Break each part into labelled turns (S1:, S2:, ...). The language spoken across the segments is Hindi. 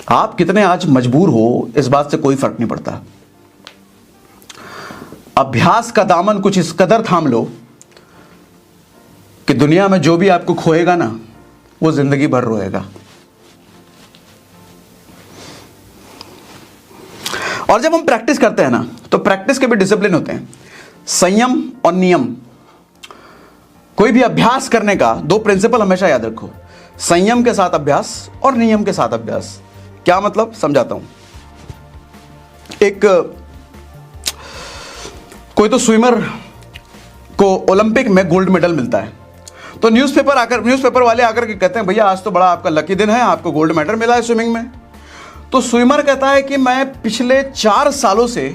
S1: आप कितने आज मजबूर हो इस बात से कोई फर्क नहीं पड़ता। अभ्यास का दामन कुछ इस कदर थाम लो कि दुनिया में जो भी आपको खोएगा ना वो जिंदगी भर रोएगा। और जब हम प्रैक्टिस करते हैं ना तो प्रैक्टिस के भी डिसिप्लिन होते हैं, संयम और नियम। कोई भी अभ्यास करने का दो प्रिंसिपल हमेशा याद रखो, संयम के साथ अभ्यास और नियम के साथ अभ्यास। क्या मतलब, समझाता हूं। एक कोई तो स्विमर को ओलंपिक में गोल्ड मेडल मिलता है, तो न्यूज़पेपर वाले आकर के कहते हैं भैया आज तो बड़ा आपका लकी दिन है, आपको गोल्ड मेडल मिला है स्विमिंग में। तो स्विमर कहता है कि मैं पिछले 4 सालों से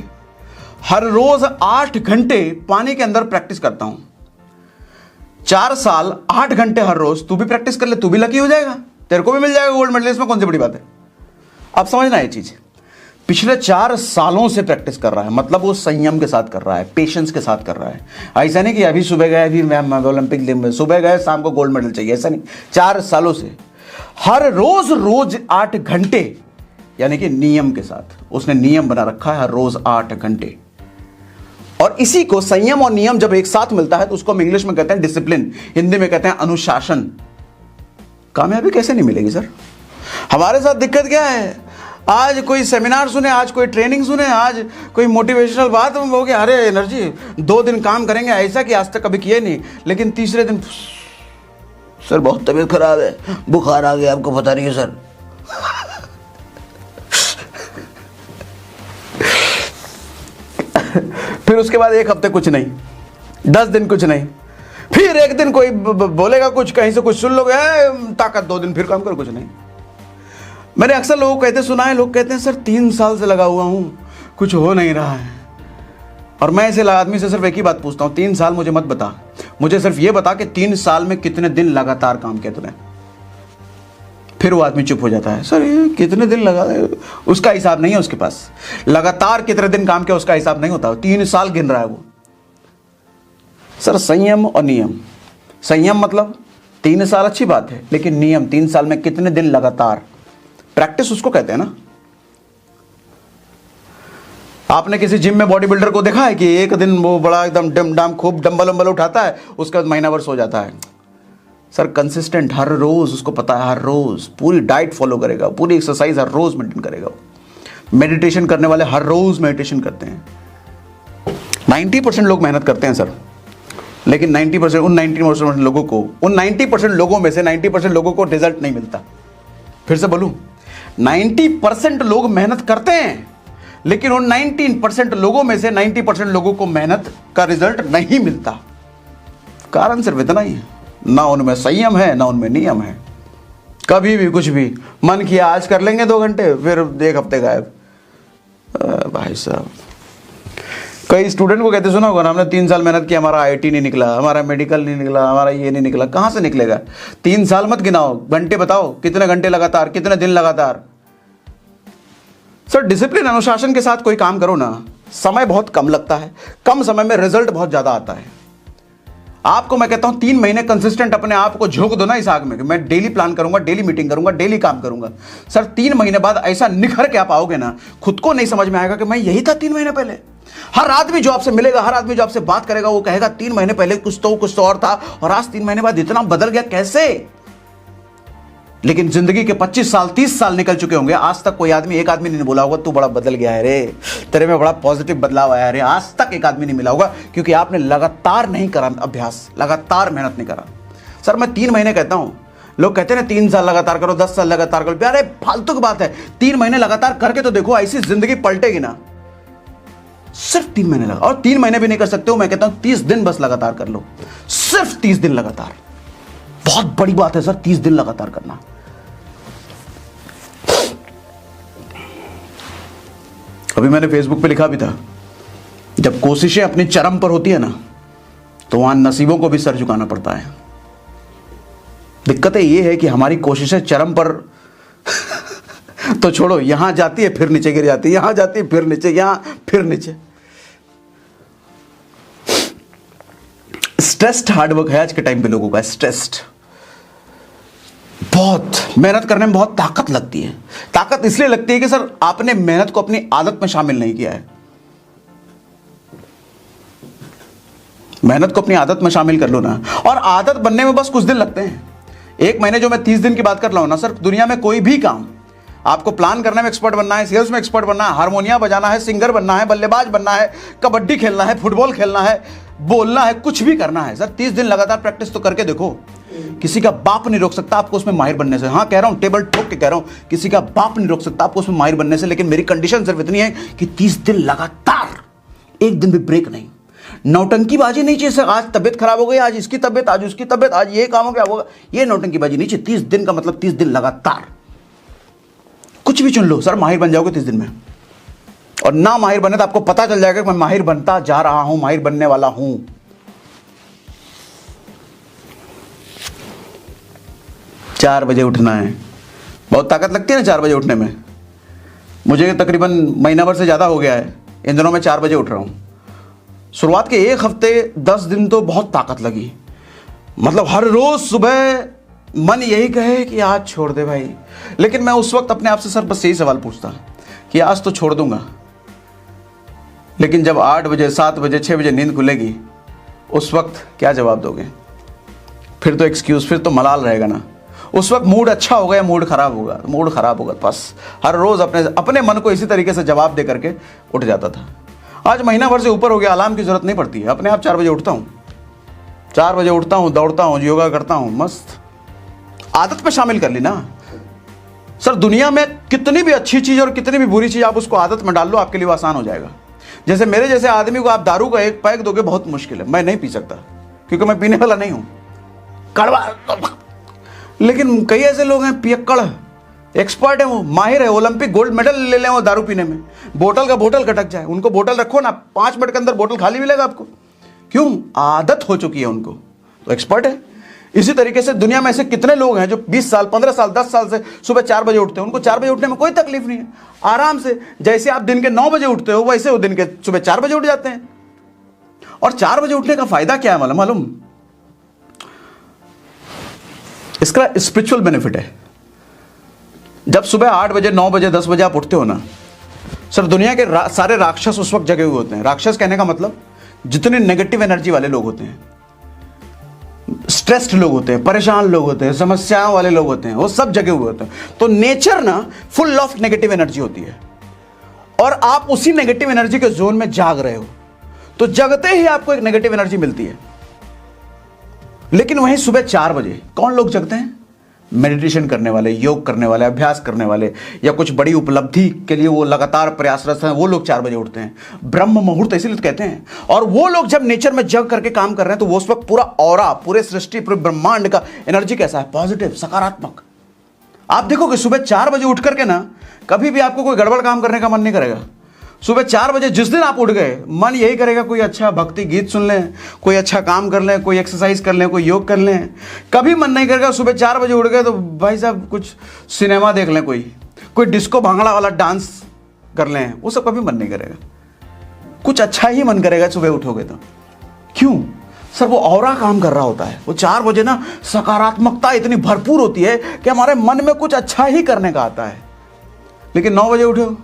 S1: हर रोज 8 घंटे पानी के अंदर प्रैक्टिस करता हूं। 4 साल 8 घंटे हर रोज, तू भी प्रैक्टिस कर ले, तू भी लकी हो जाएगा, तेरे को भी मिल जाएगा गोल्ड मेडल, इसमें कौन सी बड़ी बात है। आप समझना ये चीज, पिछले 4 सालों से प्रैक्टिस कर रहा है, मतलब वो संयम के साथ कर रहा है, पेशेंस के साथ कर रहा है। ऐसा नहीं कि अभी सुबह गए, अभी मैं ओलंपिक में सुबह गए शाम को गोल्ड मेडल चाहिए, ऐसा नहीं। 4 सालों से हर रोज 8 घंटे, यानी कि नियम के साथ उसने नियम बना रखा है, हर रोज 8 घंटे। और इसी को संयम और नियम जब एक साथ मिलता है तो उसको हम इंग्लिश में कहते हैं डिसिप्लिन, हिंदी में कहते हैं अनुशासन। कामयाबी कैसे नहीं मिलेगी सर? हमारे साथ दिक्कत क्या है, आज कोई सेमिनार सुने, आज कोई ट्रेनिंग सुने, आज कोई मोटिवेशनल बात हो गया, अरे एनर्जी 2 दिन काम करेंगे ऐसा कि आज तक कभी किए नहीं, लेकिन तीसरे दिन सर बहुत तबीयत खराब है, बुखार आ गया, आपको पता नहीं है सर। फिर उसके बाद 1 हफ्ते कुछ नहीं, 10 दिन कुछ नहीं, फिर एक दिन कोई बोलेगा कुछ, कहीं से कुछ सुन लोगे ताकत, 2 दिन फिर काम करो कुछ नहीं। मैंने अक्सर लोगों को कहते सुना है, लोग कहते हैं सर 3 साल से लगा हुआ हूं, कुछ हो नहीं रहा है। और मैं ऐसे आदमी से सिर्फ एक ही बात पूछता हूं, 3 साल मुझे मत बता, मुझे सिर्फ ये बता कि 3 साल में कितने दिन लगातार काम किया तूने। फिर वो आदमी चुप हो जाता है, सर ये कितने दिन लगा, उसका हिसाब नहीं है उसके पास। लगातार कितने दिन काम किया उसका हिसाब नहीं होता, 3 साल गिन रहा है वो। सर संयम और नियम, संयम मतलब 3 साल अच्छी बात है, लेकिन नियम 3 साल में कितने दिन लगातार, प्रैक्टिस उसको कहते हैं ना। आपने किसी जिम में बॉडी बिल्डर को देखा है कि एक दिन वो बड़ा एकदम खूब डंबल वंबल उठाता है, उसके बाद महीना भर सो जाता है? सर कंसिस्टेंट, हर रोज उसको पता है, हर रोज पूरी डाइट फॉलो करेगा, पूरी एक्सरसाइज हर रोज मेंटेन करेगा। मेडिटेशन करने वाले हर रोज मेडिटेशन करते हैं। 90% लोग मेहनत करते हैं सर, लेकिन 90% उन 90% लोगों को, उन 90% लोगों में से 90% लोगों को रिजल्ट नहीं मिलता। फिर से बोलूं, 90% लोग मेहनत करते हैं, लेकिन उन 19% लोगों में से 90% लोगों को मेहनत का रिजल्ट नहीं मिलता। कारण सिर्फ इतना ही है, ना उनमें संयम है ना उनमें नियम है। कभी भी कुछ भी मन किया आज कर लेंगे 2 घंटे, फिर 1 हफ्ते गायब। भाई साहब, कई स्टूडेंट को कहते सुना होगा ना, हमने 3 साल मेहनत की, हमारा IIT नहीं निकला, हमारा मेडिकल नहीं निकला, हमारा ये नहीं निकला। कहां से निकलेगा? 3 साल मत गिनाओ, घंटे बताओ, कितने घंटे लगातार, कितने दिन लगातार। सर डिसिप्लिन अनुशासन के साथ कोई काम करो ना, समय बहुत कम लगता है, कम समय में रिजल्ट बहुत ज्यादा आता है। आपको मैं कहता हूं 3 महीने कंसिस्टेंट अपने आप को झोंक दो ना इस आग में कि मैं डेली प्लान करूंगा, डेली मीटिंग करूंगा, डेली काम करूंगा। सर 3 महीने बाद ऐसा निखर के आप आओगे ना, खुद को नहीं समझ में आएगा कि मैं यही था 3 महीने पहले। हर आदमी जो आपसे मिलेगा, हर आदमी जो आपसे बात करेगा, वो कहेगा 3 महीने पहले कुछ तो और था, और आज 3 महीने बाद इतना बदल गया, कैसे? लेकिन जिंदगी के 25 साल 30 साल निकल चुके होंगे, आज तक कोई आदमी, एक आदमी नहीं बोला होगा तू बड़ा बदल गया है रे, तेरे में बड़ा पॉजिटिव बदलाव आया है रे। आज तक एक आदमी नहीं मिला होगा, क्योंकि आपने लगातार नहीं करा अभ्यास, लगातार मेहनत नहीं करा। सर मैं 3 महीने कहता हूं, लोग कहते हैं ना 3 साल लगातार करो, 10 साल लगातार करो, अरे फालतू की बात है। 3 महीने लगातार करके तो देखो, ऐसी जिंदगी पलटेगी ना। सिर्फ 3 महीने लगा, और 3 महीने भी नहीं कर सकते हो, मैं कहता हूं 30 दिन बस लगातार कर लो, सिर्फ 30 दिन लगातार। बहुत बड़ी बात है सर 30 दिन लगातार करना। अभी मैंने फेसबुक पे लिखा भी था, जब कोशिशें अपनी चरम पर होती है ना, तो वहां नसीबों को भी सर झुकाना पड़ता है। दिक्कत ये है कि हमारी कोशिशें चरम पर तो छोड़ो, यहां जाती है फिर नीचे गिर जाती है, यहां जाती है फिर नीचे, यहां फिर नीचे। स्ट्रेस्ड हार्डवर्क है आज के टाइम पे लोगों का, स्ट्रेस्ड, बहुत मेहनत करने में बहुत ताकत लगती है। ताकत इसलिए लगती है कि सर आपने मेहनत को अपनी आदत में शामिल नहीं किया है। मेहनत को अपनी आदत में शामिल कर लो ना, और आदत बनने में बस कुछ दिन लगते हैं। एक महीने जो मैं 30 दिन की बात कर रहा हूं ना सर, दुनिया में कोई भी काम आपको प्लान करने में एक्सपर्ट बनना है, सेल्स में एक्सपर्ट बनना है, हारमोनिया बजाना है, सिंगर बनना है, बल्लेबाज बनना है, कबड्डी खेलना है, फुटबॉल खेलना है, बोलना है, कुछ भी करना है सर, 30 दिन लगातार प्रैक्टिस तो करके देखो। किसी का बाप नहीं रोक सकता आपको उसमें माहिर बनने से। हाँ कह रहा हूं, टेबल ठोक के कह रहा हूं, किसी का बाप नहीं रोक सकता आपको उसमें माहिर बनने से। लेकिन मेरी कंडीशन सिर्फ इतनी है कि 30 दिन लगातार, एक दिन भी ब्रेक नहीं। नौटंकीबाजी नहीं चाहिए सर, आज तबियत खराब हो गई, आज इसकी तबियत, आज उसकी तबियत, आज ये काम हो गया होगा, ये नौटंकीबाजी नहीं चाहिए। 30 दिन का मतलब 30 दिन लगातार कुछ भी चुन लो सर, माहिर बन जाओगे 30 दिन में। और ना माहिर बने तो आपको पता चल जाएगा कि मैं माहिर बनता जा रहा हूं, माहिर बनने वाला हूं। चार बजे उठना है, बहुत ताकत लगती है ना 4 बजे उठने में। मुझे तकरीबन महीना भर से ज़्यादा हो गया है, इन दिनों मैं 4 बजे उठ रहा हूँ। शुरुआत के 1 हफ्ते 10 दिन तो बहुत ताकत लगी, मतलब हर रोज़ सुबह मन यही कहे कि आज छोड़ दे भाई। लेकिन मैं उस वक्त अपने आप से सर बस यही सवाल पूछता कि आज तो छोड़ दूंगा, लेकिन जब 8 बजे 7 बजे 6 बजे नींद खुलेगी उस वक्त क्या जवाब दोगे? फिर तो एक्सक्यूज़, फिर तो मलाल रहेगा ना। उस वक्त मूड अच्छा होगा या मूड खराब होगा? मूड खराब होगा। बस हर रोज़ अपने मन को इसी तरीके से जवाब दे करके उठ जाता था। आज महीना भर से ऊपर हो गया, अलार्म की ज़रूरत नहीं पड़ती है, अपने आप 4 बजे उठता हूँ। 4 बजे उठता हूँ, दौड़ता हूँ, योगा करता हूँ, मस्त आदत में शामिल कर ली ना सर। दुनिया में कितनी भी अच्छी चीज़ और कितनी भी बुरी चीज़ आप उसको आदत में डाल लो, आपके लिए वो आसान हो जाएगा। जैसे मेरे जैसे आदमी को आप दारू का एक पैक दोगे बहुत मुश्किल है, मैं नहीं पी सकता क्योंकि मैं पीने वाला नहीं हूँ, कड़वा। लेकिन कई ऐसे लोग हैं पियक्कड़, एक्सपर्ट है, वो माहिर है, ओलंपिक गोल्ड मेडल ले लें वो दारू पीने में, बोतल का बोतल कटक जाए, उनको बोतल रखो ना, 5 मिनट के अंदर बोतल खाली मिलेगा आपको। क्यों? आदत हो चुकी है उनको, तो एक्सपर्ट है। इसी तरीके से दुनिया में ऐसे कितने लोग हैं जो 20 साल 15 साल 10 साल से सुबह 4 बजे उठते हैं, उनको 4 बजे उठने में कोई तकलीफ नहीं है, आराम से। जैसे आप दिन के 9 बजे उठते हो वैसे वो दिन के सुबह 4 बजे उठ जाते हैं। और 4 बजे उठने का फायदा क्या है मालूम? इसका स्पिरिचुअल बेनिफिट है। जब सुबह 8 बजे 9 बजे 10 बजे आप उठते हो ना सर, दुनिया के सारे राक्षस उस वक्त जगे हुए होते हैं। राक्षस कहने का मतलब जितने नेगेटिव एनर्जी वाले लोग होते हैं, स्ट्रेस्ड लोग होते हैं, परेशान लोग होते हैं, समस्याओं वाले लोग होते हैं, वो सब जगे हुए होते हैं। तो नेचर ना फुल ऑफ नेगेटिव एनर्जी होती है, और आप उसी नेगेटिव एनर्जी के जोन में जाग रहे हो, तो जगते ही आपको एक नेगेटिव एनर्जी मिलती है। लेकिन वहीं सुबह 4 बजे कौन लोग जगते हैं? मेडिटेशन करने वाले, योग करने वाले, अभ्यास करने वाले, या कुछ बड़ी उपलब्धि के लिए वो लगातार प्रयासरत हैं, वो लोग 4 बजे उठते हैं। ब्रह्म मुहूर्त इसीलिए तो कहते हैं। और वो लोग जब नेचर में जग करके काम कर रहे हैं तो वो उस वक्त पूरा ऑरा, पूरे सृष्टि, पूरे ब्रह्मांड का एनर्जी कैसा है? पॉजिटिव, सकारात्मक। आप देखोगे सुबह 4 बजे उठ करके ना कभी भी आपको कोई गड़बड़ काम करने का मन नहीं करेगा। सुबह 4 बजे जिस दिन आप उठ गए, मन यही करेगा कोई अच्छा भक्ति गीत सुन लें, कोई अच्छा काम कर लें, कोई एक्सरसाइज कर लें, कोई योग कर लें। कभी मन नहीं करेगा सुबह 4 बजे उठ गए तो भाई साहब कुछ सिनेमा देख लें, कोई डिस्को भांगड़ा वाला डांस कर लें, वो सब कभी मन नहीं करेगा। कुछ अच्छा ही मन करेगा सुबह उठोगे तो। क्यों? सर वो ऑरा काम कर रहा होता है। वो 4 बजे ना सकारात्मकता इतनी भरपूर होती है कि हमारे मन में कुछ अच्छा ही करने का आता है। लेकिन 9 बजे उठो,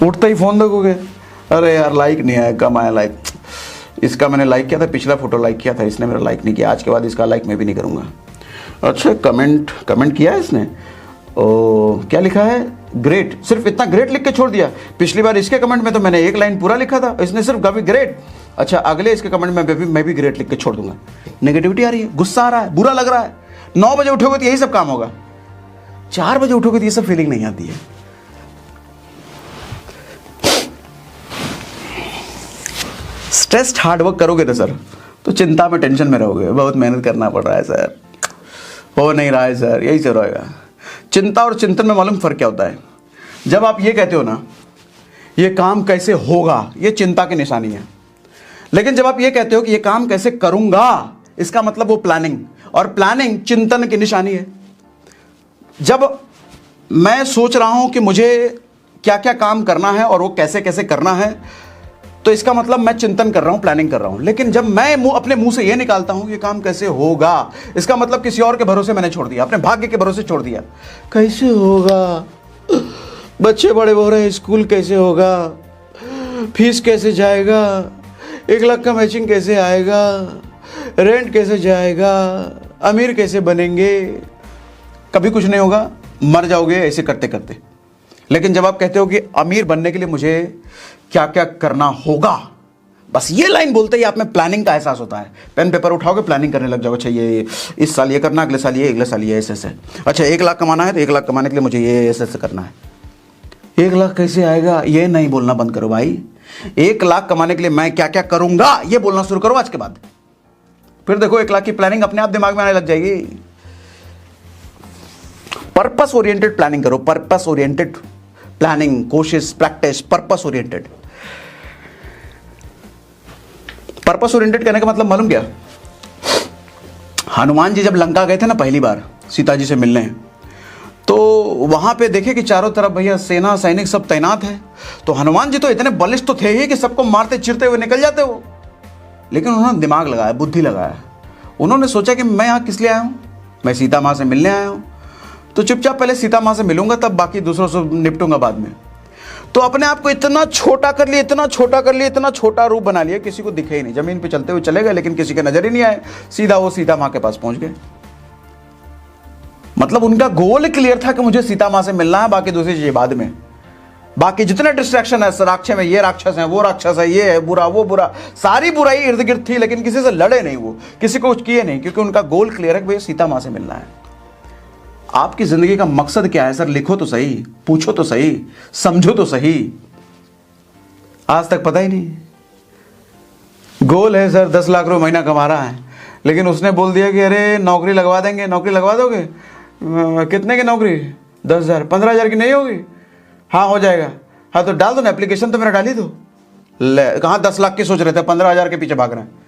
S1: उठते ही फोन देखोगे, अरे यार लाइक नहीं आया, कम आया लाइक, इसका मैंने लाइक किया था, पिछला फोटो लाइक किया था, इसने मेरा लाइक नहीं किया, आज के बाद इसका लाइक मैं भी नहीं करूँगा। अच्छा कमेंट किया है इसने, ओ क्या लिखा है? ग्रेट, सिर्फ इतना ग्रेट लिख के छोड़ दिया। पिछली बार इसके कमेंट में तो मैंने एक लाइन पूरा लिखा था, इसने सिर्फ कभी ग्रेट। अच्छा अगले इसके कमेंट में मैं भी ग्रेट लिख के छोड़ दूंगा। नेगेटिविटी आ रही है, गुस्सा आ रहा है, बुरा लग रहा है। 9 बजे उठोगे तो यही सब काम होगा, 4 बजे उठोगे तो ये सब फीलिंग नहीं आती है। स्ट्रेस्ड हार्डवर्क करोगे तो सर तो चिंता में, टेंशन में रहोगे, बहुत मेहनत करना पड़ रहा है सर, हो नहीं रहा है सर, यही सब रहेगा। चिंता और चिंतन में मालूम फर्क क्या होता है? जब आप ये कहते हो ना ये काम कैसे होगा, ये चिंता की निशानी है। लेकिन जब आप ये कहते हो कि ये काम कैसे करूंगा, इसका मतलब वो प्लानिंग, और प्लानिंग चिंतन की निशानी है। जब मैं सोच रहा हूं कि मुझे क्या क्या काम करना है और वो कैसे कैसे करना है, तो इसका मतलब मैं चिंतन कर रहा हूं, प्लानिंग कर रहा हूं। लेकिन जब मैं अपने मुंह से ये निकालता हूं ये काम कैसे होगा, इसका मतलब किसी और के भरोसे मैंने छोड़ दिया, अपने भाग्य के भरोसे छोड़ दिया। कैसे होगा, बच्चे बड़े हो रहे हैं, स्कूल कैसे होगा, फीस कैसे जाएगा, 1 लाख का मैचिंग कैसे आएगा, रेंट कैसे जाएगा, अमीर कैसे बनेंगे। कभी कुछ नहीं होगा, मर जाओगे ऐसे करते करते। लेकिन जब आप कहते हो कि अमीर बनने के लिए मुझे क्या क्या करना होगा, बस ये लाइन बोलते ही आप में प्लानिंग का एहसास होता है। पेन पेपर उठाओगे, प्लानिंग करने लग जाओगे। अच्छा ये इस साल ये करना, अगले साल ये, अगले साल ये, ऐसे ऐसे। अच्छा 1 लाख कमाना है तो 1 लाख कमाने के लिए मुझे ये ऐसे ऐसे करना है। 1 लाख कैसे आएगा, ये नहीं बोलना बंद करो भाई। 1 लाख कमाने के लिए मैं क्या क्या करूंगा ये बोलना शुरू करो आज के बाद। फिर देखो 1 लाख की प्लानिंग अपने आप दिमाग में आने लग जाएगी। पर्पस ओरिएंटेड प्लानिंग करो, पर्पस ओरिएंटेड प्लानिंग, कोशिश, practice, purpose oriented. Purpose oriented कहने का मतलब मालूम क्या, हनुमान जी जब लंका गए थे ना पहली बार सीता जी से मिलने, तो वहां पे देखे कि चारों तरफ भैया सेना सैनिक सब तैनात है। तो हनुमान जी तो इतने बलिष्ठ तो थे ही कि सबको मारते चिरते हुए निकल जाते वो। लेकिन उन्होंने दिमाग लगाया, बुद्धि लगाया। उन्होंने सोचा कि मैं यहाँ किस लिए आया हूँ, मैं सीता माँ से मिलने आया हूँ, तो चुपचाप पहले सीता माँ से मिलूंगा, तब बाकी दूसरों से निपटूंगा बाद में। तो अपने आप को इतना छोटा कर लिया, इतना छोटा कर लिया, इतना छोटा रूप बना लिया, किसी को दिखे ही नहीं। जमीन पे चलते हुए चले गए लेकिन किसी के नजर ही नहीं आए। सीधा वो सीता माँ के पास पहुंच गए। मतलब उनका गोल क्लियर था कि मुझे सीता माँ से मिलना है, बाकी दूसरी चीजें बाद में। बाकी जितने डिस्ट्रैक्शन है राक्षस में, ये राक्षस है, वो राक्षस है, ये है बुरा, वो बुरा, सारी बुराई इर्द गिर्द थी, लेकिन किसी से लड़े नहीं, वो किसी को कुछ किए नहीं, क्योंकि उनका गोल क्लियर है कि भैया सीता माँ से मिलना है। आपकी जिंदगी का मकसद क्या है सर, लिखो तो सही, पूछो तो सही, समझो तो सही। आज तक पता ही नहीं। गोल है सर 10 लाख रुपए महीना कमा रहा है, लेकिन उसने बोल दिया कि अरे नौकरी लगवा देंगे, नौकरी लगवा दोगे, कितने की नौकरी, 10,000, 15,000 की नहीं होगी, हाँ हो जाएगा, हाँ तो डाल दो ना एप्लीकेशन, तो मेरा डाली दो। ले कहाँ 10 लाख की सोच रहे थे, 15,000 के पीछे भाग रहे हैं।